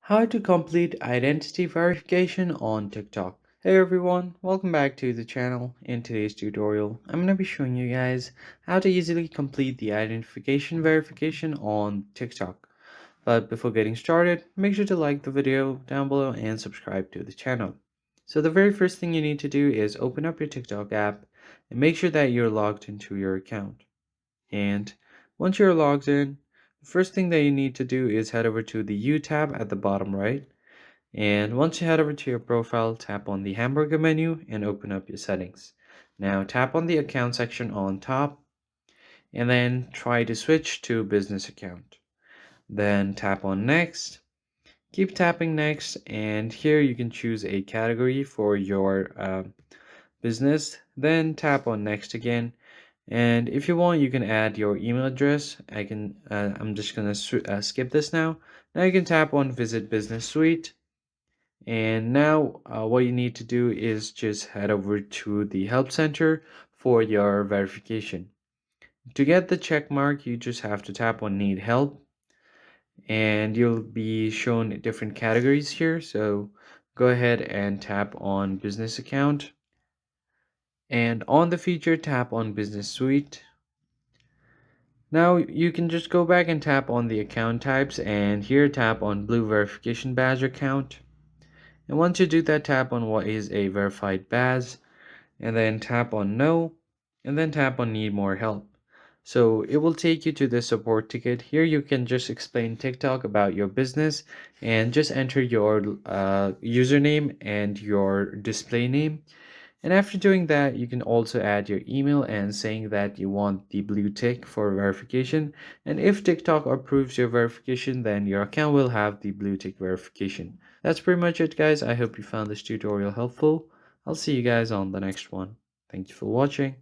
How to complete identity verification on TikTok. Hey everyone, welcome back to the channel. In today's tutorial, I'm going to be showing you guys how to easily complete the identification verification on TikTok. But before getting started, make sure to like the video down below and subscribe to the channel. So the very first thing you need to do is open up your TikTok app and make sure that you're logged into your account. And once you're logged in, the first thing that you need to do is head over to the U tab at the bottom right. And once you head over to your profile, tap on the hamburger menu and open up your settings. Now tap on the account section on top and then try to switch to business account. Then tap on next. Keep tapping next, and here you can choose a category for your business. Then tap on next again, and if you want, you can add your email address. I'm just gonna skip this now. Now you can tap on Visit Business Suite, and now what you need to do is just head over to the Help Center for your verification. To get the check mark, you just have to tap on Need Help, and you'll be shown different categories here. So go ahead and tap on Business Account, and on the feature, tap on Business Suite. Now you can just go back and tap on the account types, and here tap on Blue Verification Badge account. And once you do that, tap on what is a verified badge, and then tap on No, and then tap on Need More Help. So it will take you to the support ticket. Here you can just explain TikTok about your business and just enter your username and your display name. And after doing that, you can also add your email and saying that you want the blue tick for verification. And if TikTok approves your verification, then your account will have the blue tick verification. That's pretty much it, guys. I hope you found this tutorial helpful. I'll see you guys on the next one. Thank you for watching.